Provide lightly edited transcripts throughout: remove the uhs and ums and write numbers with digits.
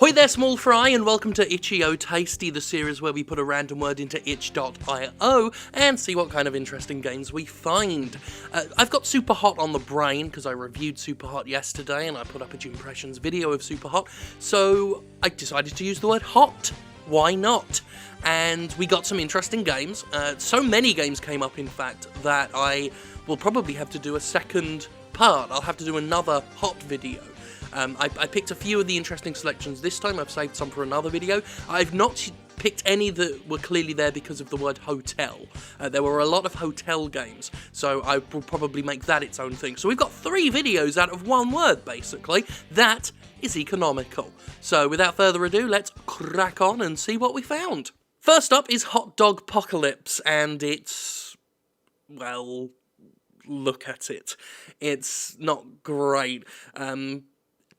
Hoi there, small fry, and welcome to Itch.io Tasty, the series where we put a random word into itch.io and see what kind of interesting games we find. I've got Superhot on the brain because I reviewed Superhot yesterday and I put up a Jim Impressions video of Superhot, so I decided to use the word hot. Why not? And we got some interesting games. So many games came up, in fact, that I will probably have to do a second part. I'll have to do another hot video. I picked a few of the interesting selections this time. I've saved some for another video. I've not picked any that were clearly there because of the word hotel. There were a lot of hotel games, so I will probably make that its own thing. So we've got 3 videos out of one word, basically. That is economical. So without further ado, let's crack on and see what we found. First up is Dogpocalypse, and it's, well, look at it. It's not great.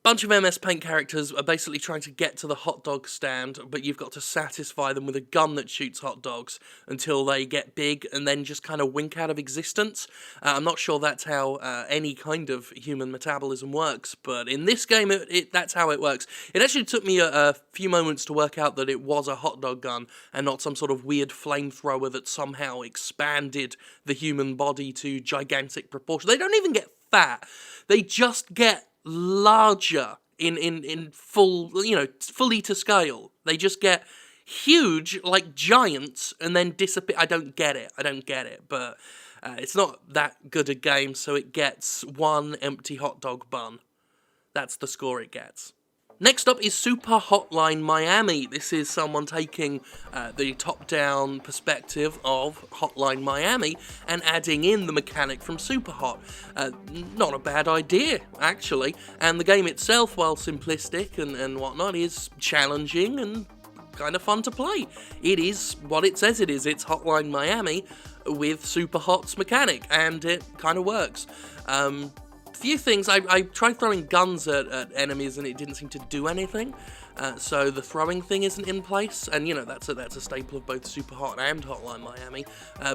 Bunch of MS Paint characters are basically trying to get to the hot dog stand, but you've got to satisfy them with a gun that shoots hot dogs until they get big and then just kind of wink out of existence. I'm not sure that's how any kind of human metabolism works, but in this game, that's how it works. It actually took me a few moments to work out that it was a hot dog gun and not some sort of weird flamethrower that somehow expanded the human body to gigantic proportions. They don't even get fat. They just get larger in full, fully to scale. They just get huge, like giants, and then disappear. I don't get it, but it's not that good a game, so it gets 1 empty hot dog bun. That's the score it gets. Next up is Hotline Miami. This is someone taking the top-down perspective of Hotline Miami and adding in the mechanic from Superhot. Not a bad idea, actually. And the game itself, while simplistic and whatnot, is challenging and kind of fun to play. It is what it says it is. It's Hotline Miami with Superhot's mechanic, and it kind of works. Few things. I tried throwing guns at enemies and it didn't seem to do anything, so the throwing thing isn't in place, and that's a staple of both Superhot and Hotline Miami.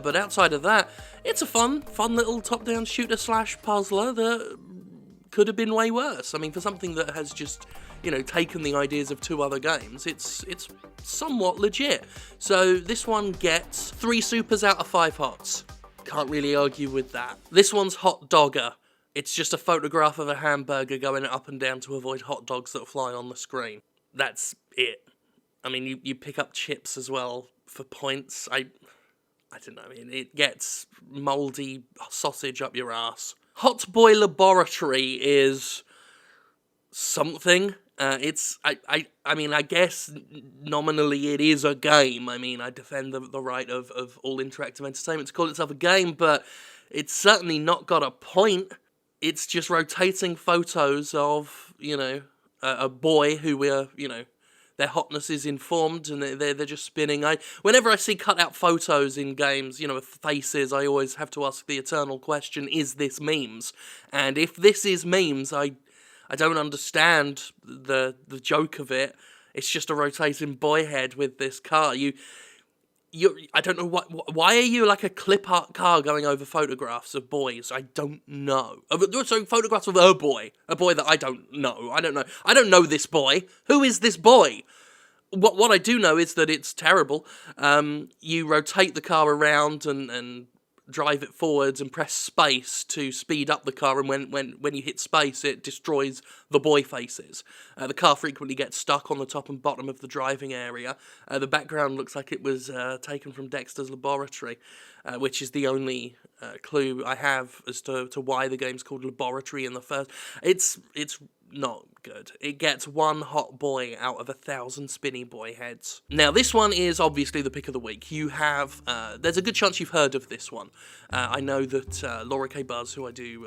But outside of that, it's a fun little top-down shooter slash puzzler that could have been way worse. I mean, for something that has just taken the ideas of 2 other games, it's somewhat legit. So this one gets 3 supers out of 5 hots. Can't really argue with that. This one's Hot Dogger. It's just a photograph of a hamburger going up and down to avoid hot dogs that fly on the screen. That's it. I mean, you pick up chips as well for points. I don't know, I mean, it gets mouldy sausage up your ass. Hot Boy Laboratory is something. I mean, I guess nominally it is a game. I mean, I defend the right of all interactive entertainment to call itself a game, but it's certainly not got a point. It's just rotating photos of, a boy who we're, their hotness is informed and they're just spinning. Whenever I see cut-out photos in games, with faces, I always have to ask the eternal question, is this memes? And if this is memes, I don't understand the joke of it. It's just a rotating boy head with this car. I don't know why are you like a clip art car going over photographs of boys? I don't know. So photographs of a boy that I don't know. I don't know this boy. Who is this boy? What I do know is that it's terrible. You rotate the car around and drive it forwards and press space to speed up the car, and when you hit space, it destroys the boy faces. The car frequently gets stuck on the top and bottom of the driving area. The background looks like it was taken from Dexter's Laboratory, which is the only clue I have as to why the game's called Laboratory in the first. It's not good. It gets 1 hot boy out of 1,000 spinny boy heads. Now, this one is obviously the pick of the week. You have, there's a good chance you've heard of this one. I know that Laura K. Buzz, who I do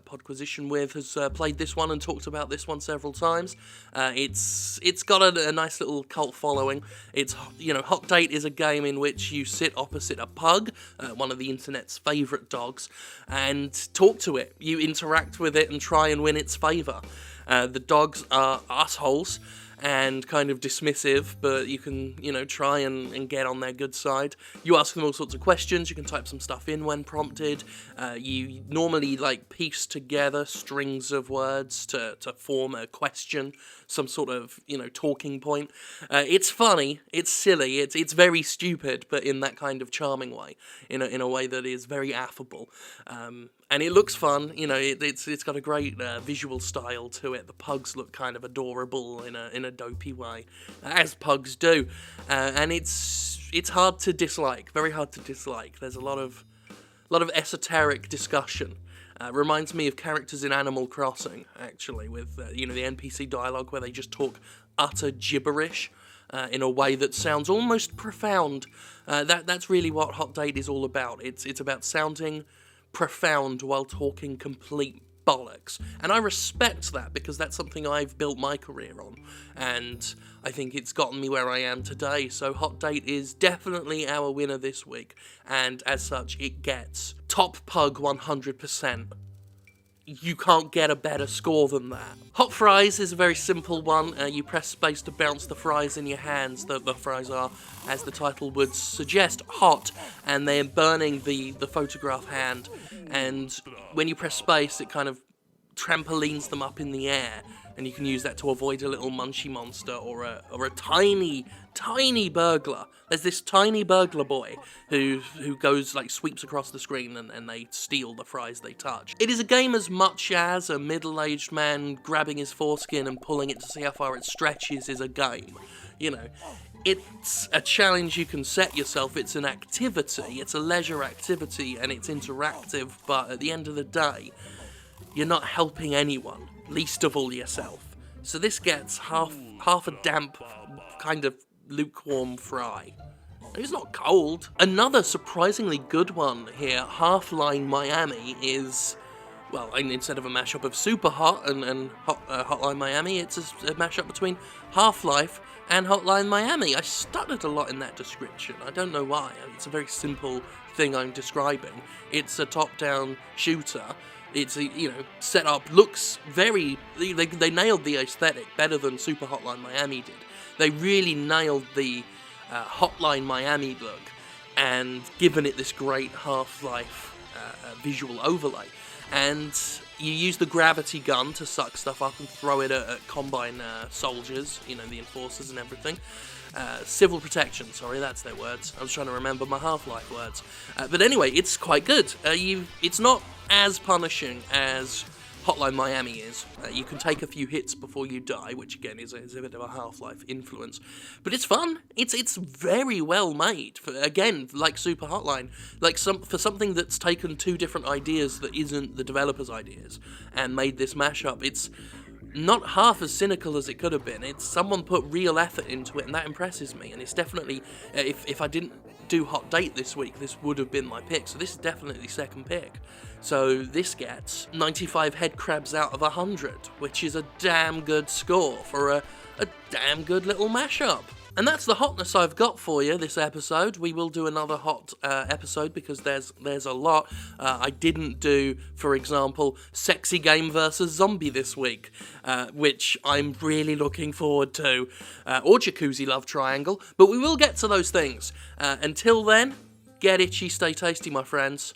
Podquisition with, has played this one and talked about this one several times. It's got a nice little cult following. It's, Hot Date is a game in which you sit opposite a pug, one of the internet's favourite dogs, and talk to it. You interact with it and try and win its favour. The dogs are assholes, and kind of dismissive, but you can, you know, try and get on their good side. You ask them all sorts of questions, you can type some stuff in when prompted. You normally, like, piece together strings of words to form a question, some sort of, you know, talking point. It's funny, it's silly, it's very stupid, but in that kind of charming way, in a way that is very affable. And it looks fun, you know, it's got a great visual style to it. The pugs look kind of adorable in a dopey way, as pugs do. And it's hard to dislike, very hard to dislike. There's a lot of esoteric discussion. Reminds me of characters in Animal Crossing, actually, with, you know, the NPC dialogue where they just talk utter gibberish in a way that sounds almost profound. That's really what Hot Date is all about. It's about sounding profound while talking complete bollocks. And I respect that, because that's something I've built my career on, and I think it's gotten me where I am today. So Hot Date is definitely our winner this week, and as such it gets top pug 100%. You can't get a better score than that. Hot fries is a very simple one. You press space to bounce the fries in your hands. The fries are, as the title would suggest, hot, and they're burning the photograph hand. And when you press space, it kind of trampolines them up in the air, and you can use that to avoid a little munchie monster or a tiny burglar. There's this tiny burglar boy who goes, like, sweeps across the screen and they steal the fries they touch. It is a game as much as a middle-aged man grabbing his foreskin and pulling it to see how far it stretches is a game. You know, it's a challenge you can set yourself. It's an activity, it's a leisure activity, and it's interactive, but at the end of the day, you're not helping anyone, least of all yourself. So this gets half a damp, kind of lukewarm fry. It's not cold. Another surprisingly good one here, Halfline Miami, is, well, instead of a mashup of Super Hot and Hotline Miami, it's a mashup between Half-Life and Hotline Miami. I stuttered a lot in that description. I don't know why. It's a very simple thing I'm describing. It's a top-down shooter. It's, you know, setup looks very... They nailed the aesthetic better than Super Hotline Miami did. They really nailed the Hotline Miami look and given it this great Half-Life visual overlay. And you use the gravity gun to suck stuff up and throw it at Combine soldiers, you know, the enforcers and everything. Civil protection, sorry, that's their words. I was trying to remember my Half-Life words. But anyway, it's quite good. It's not as punishing as Hotline Miami is. You can take a few hits before you die, which again is a bit of a Half-Life influence. But it's fun. It's very well made. Again, like Super Hotline, like for something that's taken two different ideas that isn't the developers' ideas and made this mashup. It's not half as cynical as it could have been. It's someone put real effort into it, and that impresses me. And it's definitely, if I didn't do Hot Date this week, this would have been my pick. So this is definitely second pick. So this gets 95 head crabs out of 100, which is a damn good score for a damn good little mashup. And that's the hotness I've got for you this episode. We will do another hot episode because there's a lot. I didn't do, for example, Sexy Game versus Zombie this week, which I'm really looking forward to, or Jacuzzi Love Triangle, but we will get to those things. Until then, get itchy, stay tasty, my friends.